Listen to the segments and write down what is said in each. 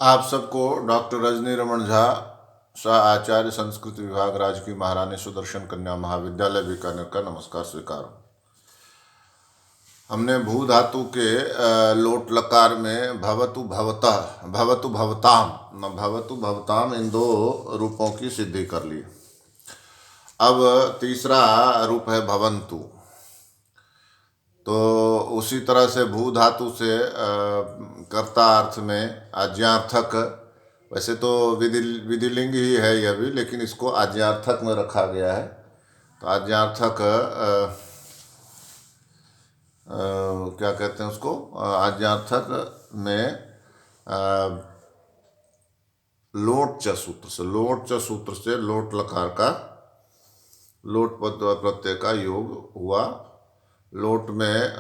आप सबको डॉक्टर रजनी रमन झा, सह आचार्य संस्कृत विभाग, राजकीय महारानी सुदर्शन कन्या महाविद्यालय बीकानेर का नमस्कार स्वीकार। हमने भू धातु के लोट लकार में भवतु भवतः, भवतु भवताम, न भवतु भवताम, इन दो रूपों की सिद्धि कर ली। अब तीसरा रूप है भवंतु। तो उसी तरह से भू धातु से कर्ता अर्थ में आज्ञार्थक, वैसे तो विधिलिंग ही है यह भी, लेकिन इसको आज्ञार्थक में रखा गया है। तो आज्ञार्थक क्या कहते हैं उसको, आज्ञार्थक में लोट च सूत्र से, लोट च सूत्र से लोट लकार का लोट पद प्रत्यय का योग हुआ। लोट में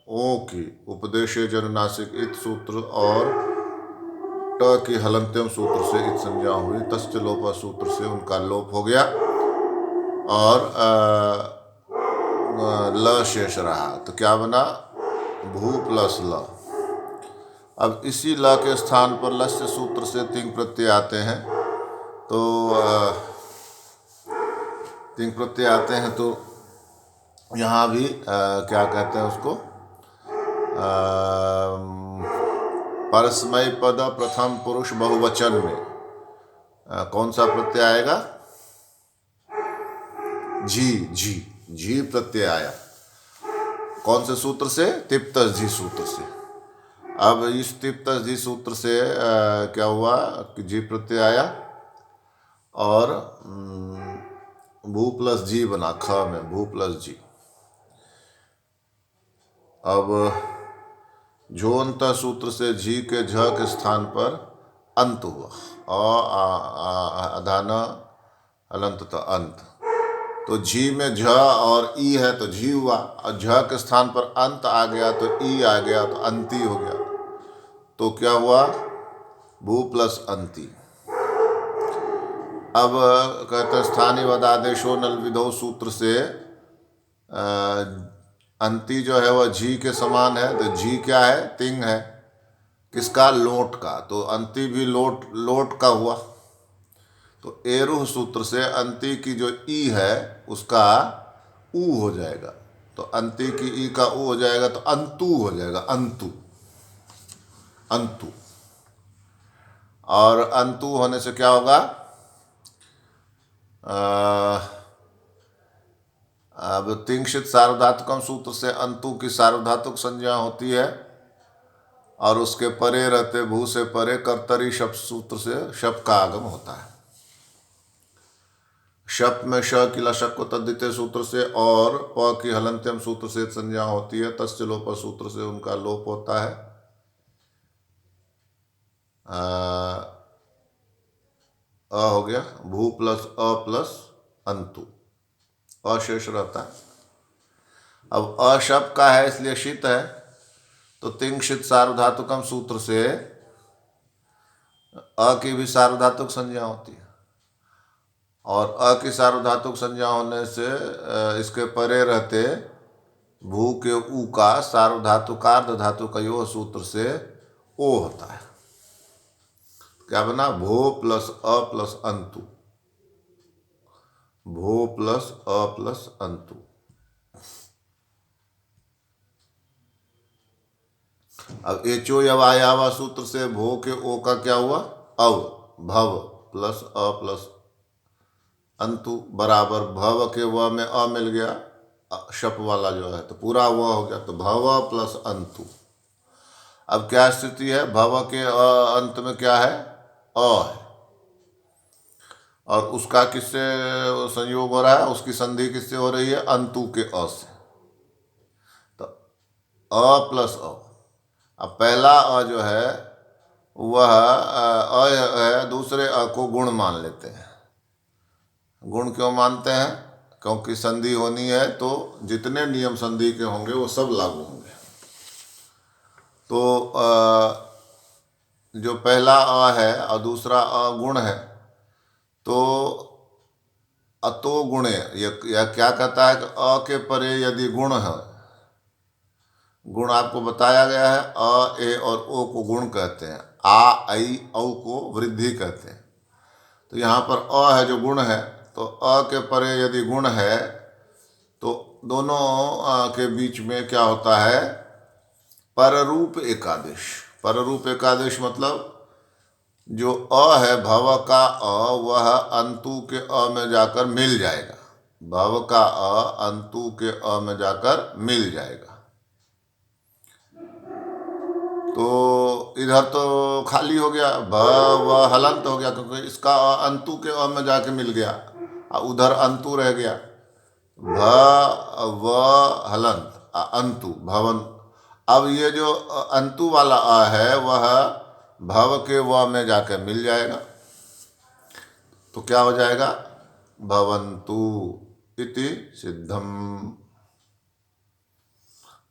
ओ की उपदेशे जनुनासिक इत सूत्र और ट की हलंत्यम सूत्र से इत संज्ञा हुई। तस्य लोप सूत्र से उनका लोप हो गया और ल शेष रहा। तो क्या बना, भू प्लस ल। अब इसी ल के स्थान पर लस्य सूत्र से तिंग प्रत्यय आते हैं। तो तिंग प्रत्यय आते हैं तो यहाँ भी क्या कहते हैं उसको, परस्मय पद प्रथम पुरुष बहुवचन में कौन सा प्रत्यय आएगा, जी, जी, जी प्रत्यय आया। कौन से सूत्र से, तिप्तस जी सूत्र से। अब इस तिप्तस जी सूत्र से क्या हुआ कि जी प्रत्यय आया और भू प्लस जी बना, ख में भू प्लस जी। अब झोंत सूत्र से झी के झ के स्थान पर अंत हुआ, अधान अलंत तो अंत। तो झी में झ और ई है तो झी हुआ, और झ के स्थान पर अंत आ गया तो ई आ गया, तो अंती हो गया। तो क्या हुआ, भू प्लस अंती। अब कहते हैं स्थानीय वदादेशो नल विधो सूत्र से अंती जो है वह झी के समान है। तो झी क्या है, तिंग है, किसका, लोट का। तो अंती भी लोट का हुआ। तो एरुह सूत्र से अंती की जो ई है उसका ऊ हो जाएगा। तो अंती की ई का ऊ हो जाएगा तो अंतु हो जाएगा, अंतु, अंतु। और अंतु होने से क्या होगा, अब तिंशित सार्वधातुकम सूत्र से अंतु की सार्वधातुक संज्ञा होती है और उसके परे रहते भू से परे कर्तरी शप सूत्र से शप का आगम होता है। शप में श की लशक को तद्धिते सूत्र से और प की हलंत्यम सूत्र से संज्ञा होती है। तस्य लोप सूत्र से उनका लोप होता है। हो गया, भू प्लस अ प्लस अंतु, अशेष रहता है। अब अशप का है इसलिए शीत है, तो तिंशित सार्वधातुकम सूत्र से अ की भी सार्वधातुक संज्ञा होती है और अ की सार्वधातुक संज्ञा होने से इसके परे रहते भू के ऊ का सार्वधातुकार्ध धातु का यो सूत्र से ओ होता है। क्या बना, भो प्लस अ प्लस अंतु, भो प्लस अ प्लस अंतु। अब एचो यवायावा सूत्र से भो के ओ का क्या हुआ, अव, भव प्लस अ प्लस अंतु बराबर भव के व में अ मिल गया, शप वाला जो है, तो पूरा व हो गया। तो भव प्लस अंतु। अब क्या स्थिति है, भव के अंत में क्या है, अ है, और उसका किससे संयोग हो रहा है, उसकी संधि किससे हो रही है, अंतु के अ से। तो अ प्लस अ। अब पहला अ जो है वह अ है, दूसरे अ को गुण मान लेते हैं। गुण क्यों मानते हैं, क्योंकि संधि होनी है तो जितने नियम संधि के होंगे वो सब लागू होंगे। तो जो पहला अ है और दूसरा अ गुण है, तो अतो गुणे, यह क्या कहता है कि अ के परे यदि गुण है गुण आपको बताया गया है। अ, ए और ओ को गुण कहते हैं, आ, ऐ, औ को वृद्धि कहते हैं। तो यहाँ पर अ है जो गुण है, तो अ के परे यदि गुण है तो दोनों के बीच में क्या होता है, पररूप एकादेश। पररूप एकादेश मतलब जो अ है, भव का अ, वह अंतु के अ में जाकर मिल जाएगा। भव का अ अंतु के अ में जाकर मिल जाएगा। तो इधर तो खाली हो गया, भ व हलंत हो गया, क्योंकि इसका अ अंतु के अ में जाके मिल गया और उधर अंतु रह गया। भ व हलंत अंतु भवन। अब ये जो अंतु वाला अ है वह भव के व में जाके मिल जाएगा, तो क्या हो जाएगा, भवन्तु इति सिद्धम।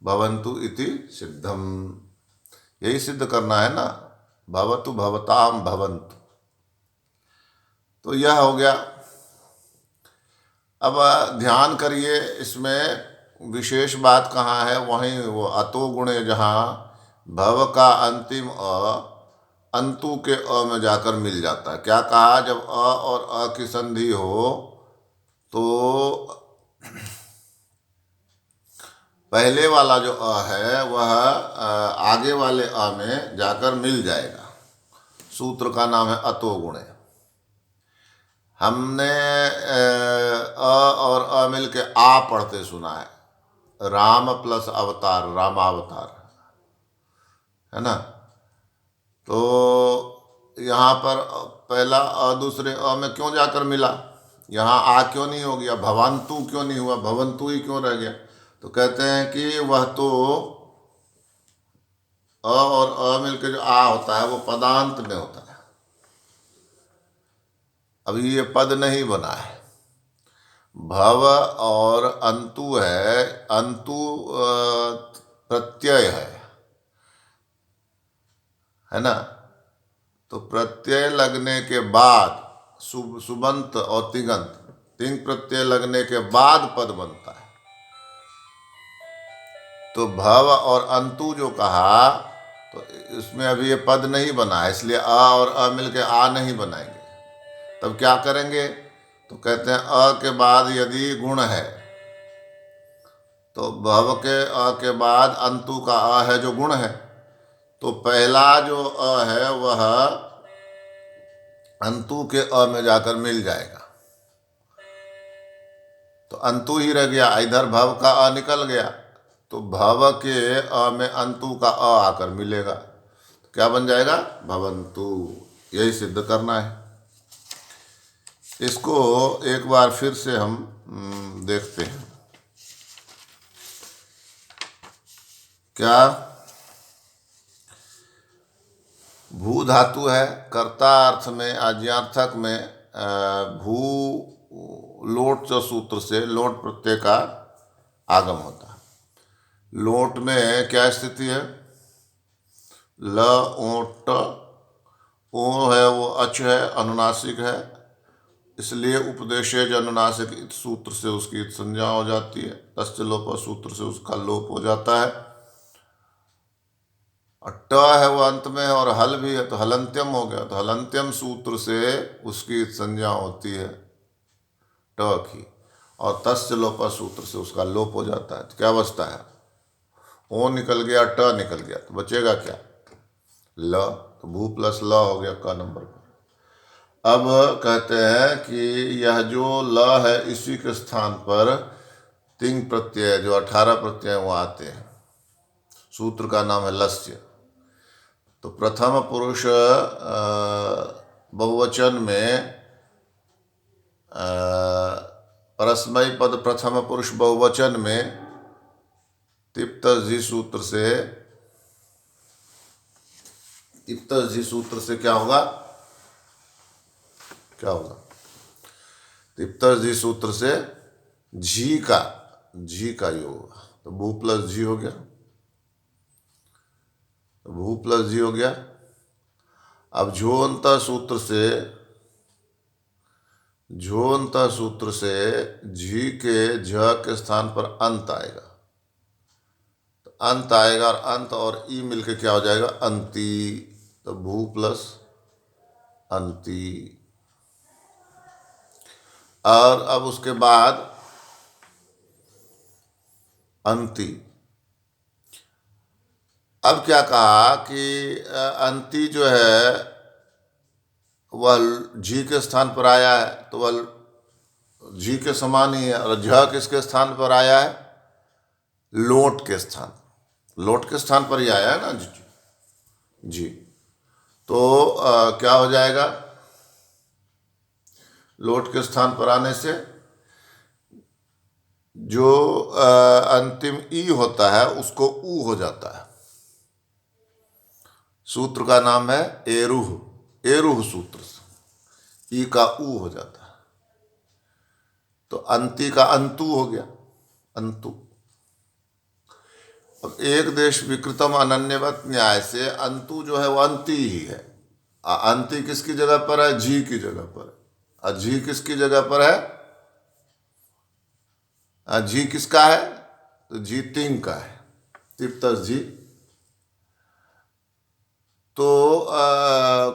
भवन्तु इति सिद्धम, यही सिद्ध करना है ना, भवतु भवताम भवन्तु। तो यह हो गया। अब ध्यान करिए, इसमें विशेष बात कहाँ है, वहीं वो अतो गुणे, जहाँ भव का अंतिम अ अंतु के अ में जाकर मिल जाता है। क्या कहा, जब अ और अ की संधि हो तो पहले वाला जो अ है वह आगे वाले अ में जाकर मिल जाएगा। सूत्र का नाम है अतो गुणे। हमने अ और अ मिल के आ पढ़ते सुना है, राम प्लस अवतार, रामावतार, है ना। तो यहाँ पर पहला अ दूसरे अ में क्यों जाकर मिला, यहाँ आ क्यों नहीं हो गया, भवन्तु क्यों नहीं हुआ, भवन्तु ही क्यों रह गया। तो कहते हैं कि वह तो अ और अ मिलकर जो आ होता है वो पदांत में होता है। अभी ये पद नहीं बना है। भव और अंतु है, अंतु प्रत्यय है ना। तो प्रत्यय लगने के बाद सुबंत और तिगंत, तिंग प्रत्यय लगने के बाद पद बनता है। तो भव और अंतु जो कहा, तो इसमें अभी ये पद नहीं बना है, इसलिए अ और अ मिलके आ नहीं बनाएंगे। तब क्या करेंगे, तो कहते हैं अ के बाद यदि गुण है तो भव के अ के बाद अंतु का अ है जो गुण है, तो पहला जो अ है वह अंतु के अ में जाकर मिल जाएगा। तो अंतु ही रह गया, इधर भव का अ निकल गया, तो भव के अ में अंतु का अ आकर मिलेगा, तो क्या बन जाएगा, भवन्तु। यही सिद्ध करना है। इसको एक बार फिर से हम देखते हैं। क्या, भू धातु है, कर्ता अर्थ में, आज्ञार्थक में भू लोट च सूत्र से लोट प्रत्यय का आगम होता है। लोट में क्या स्थिति है, ल ओट, ओ है वो अच है, अनुनासिक है, इसलिए उपदेशेज अनुनासिक इत सूत्र से उसकी इत संज्ञा हो जाती है। तस्य लोप सूत्र से उसका लोप हो जाता है। और ट है वो अंत में है, और हल भी है, तो हलंत्यम हो गया, तो हलंत्यम सूत्र से उसकी संज्ञा होती है ट की, और तस्य लोप सूत्र से उसका लोप हो जाता है। तो क्या बचता है, ओ निकल गया, ट निकल गया, तो बचेगा क्या, ल। तो भू प्लस ल हो गया क नंबर पर। अब कहते हैं कि यह जो ल है इसी के स्थान पर तिंग प्रत्यय, जो 18 प्रत्यय वो आते हैं। सूत्र का नाम है लस्य। तो प्रथम पुरुष बहुवचन में परस्मैपद पद प्रथम पुरुष बहुवचन में तिप्त जी सूत्र से, तिप्त जी सूत्र से क्या होगा, क्या होगा, तिप्त जी सूत्र से झी का योग होगा, तो भू प्लस जी हो गया, तो भू प्लस जी हो गया। अब झोंत सूत्र से झी के झ के स्थान पर अंत आएगा, तो अंत आएगा और अंत और ई मिलके क्या हो जाएगा, अंती। तो भू प्लस अंती। और अब उसके बाद अंती। अब क्या कहा कि अंती जो है वह झी के स्थान पर आया है, तो वह झी के समान ही है। और झ किसके स्थान पर आया है, लोट के स्थान, लोट के स्थान पर ही आया है ना जी। तो क्या हो जाएगा, लोट के स्थान पर आने से जो अंतिम ई होता है उसको ऊ हो जाता है। सूत्र का नाम है एरुह, एरुह सूत्र से ई का ऊ हो जाता है। तो अंति का अंतु हो गया, अंतु। अब एक देश विकृतम अनन्यवत न्याय से अंतु जो है वो अंति ही है। अंति किसकी जगह पर है, झी की जगह पर है। और झी किसकी जगह पर है, झी किसका है, तो झी तिंग का है, तिप्तस झी। तो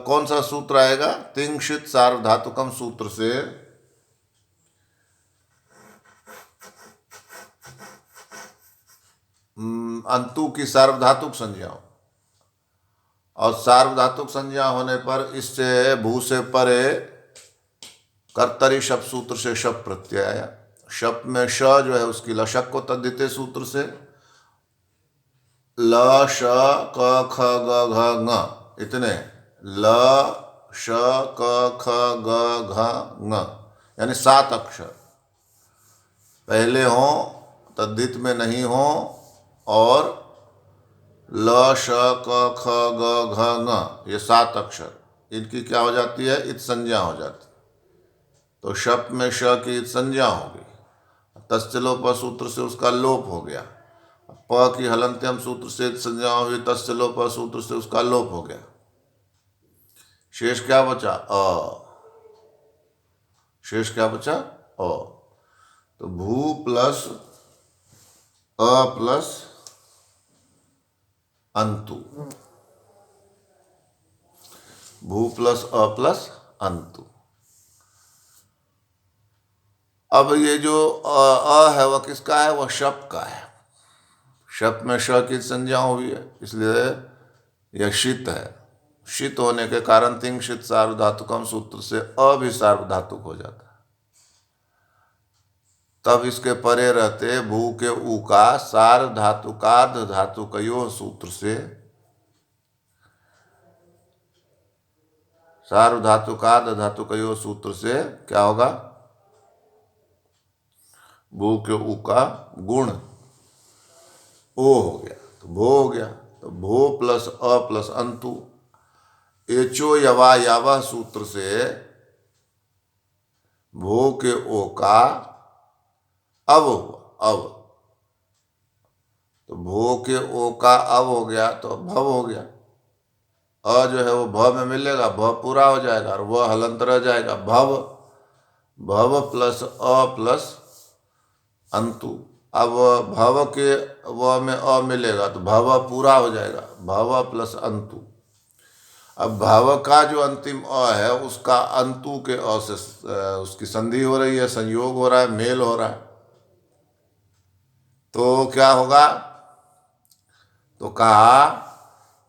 कौन सा सूत्र आएगा, तिंगशित सार्वधातुकम सूत्र से अंतु की सार्वधातुक संज्ञा, और सार्वधातुक संज्ञा होने पर इससे भू से परे कर्तरी शप सूत्र से शप प्रत्यय आया। शप में श जो है उसकी लशक को तद्धिते सूत्र से ल श क ख ग घ ङ, इतने ल श क ख ग घ ङ, यानी 7 अक्षर पहले हों, तद्धित में नहीं हों, और ल श क ख ग घ ङ, ये 7 अक्षर, इनकी क्या हो जाती है, इत संज्ञा हो जाती है। तो शप में श की इत संज्ञा होगी, तस्य लोप सूत्र से उसका लोप हो गया। प की हलंत्यम सूत्र से इत संज्ञा हुई, तस्य लोप सूत्र से उसका लोप हो गया। शेष क्या बचा, अ। शेष क्या बचा, अ। तो भू प्लस अ प्लस अंतु, भू प्लस अ प्लस अंतु। अब ये जो अ है वह किसका है, वह शप का है। शप में श की संज्ञा हुई है, इसलिए यह शीत है। शीत होने के कारण तिंगशित सार्वधातुकम सूत्र से अ भी सार्वधातुक हो जाता है। तब इसके परे रहते भू के ऊ का सार्वधातुकार्ध धातुकयो सूत्र से, सार्वधातुकार्ध धातुकयो सूत्र से क्या होगा, भू के ऊ का गुण ओ हो गया, तो भो हो गया। तो भो प्लस अ प्लस अंतु, एचो यवा यावा सूत्र से भो के ओ का अव हुआ, अव। तो भो के ओ का अव हो गया तो भव हो गया। अ जो है वो भ में मिलेगा, भ पूरा हो जाएगा और वह हलंत रह जाएगा, भव। भव प्लस अ प्लस अंतु। अब भव के व में अ मिलेगा तो भव पूरा हो जाएगा, भव प्लस अंतु। अब भव का जो अंतिम अ है उसका अंतु के अ से उसकी संधि हो रही है, संयोग हो रहा है, मेल हो रहा है। तो क्या होगा, तो कहा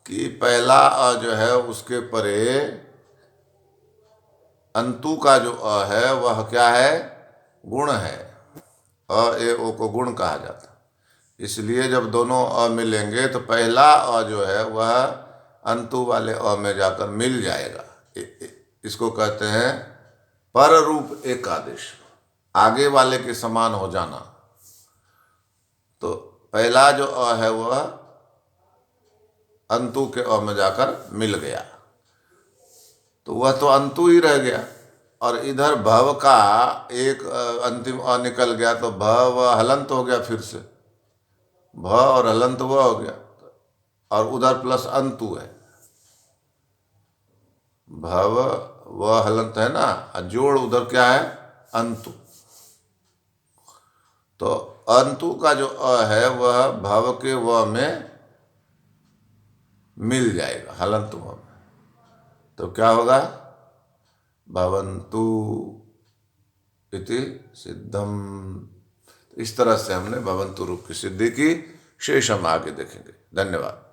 कि पहला अ जो है उसके परे अंतु का जो अ है वह क्या है, गुण है। अ ए ओ को गुण कहा जाता है। इसलिए जब दोनों अ मिलेंगे तो पहला अ जो है वह अंतु वाले अ में जाकर मिल जाएगा। इसको कहते हैं पर रूप एकादेश, आगे वाले के समान हो जाना। तो पहला जो अ है वह अंतु के अ में जाकर मिल गया, तो वह तो अंतु ही रह गया। और इधर भव का एक अंतिम अ निकल गया तो भव हलंत हो गया, फिर से भ और हलंत वह हो गया, और उधर प्लस अंतु है, भव वह हलंत है ना, जोड़ उधर क्या है, अंतु। तो अंतु का जो अ है वह भव के व में मिल जाएगा, हलंत व में। तो क्या होगा? भवन्तु इति सिद्धम। इस तरह से हमने भवन्तु रूप की सिद्धि की। शेष हम आगे देखेंगे। धन्यवाद।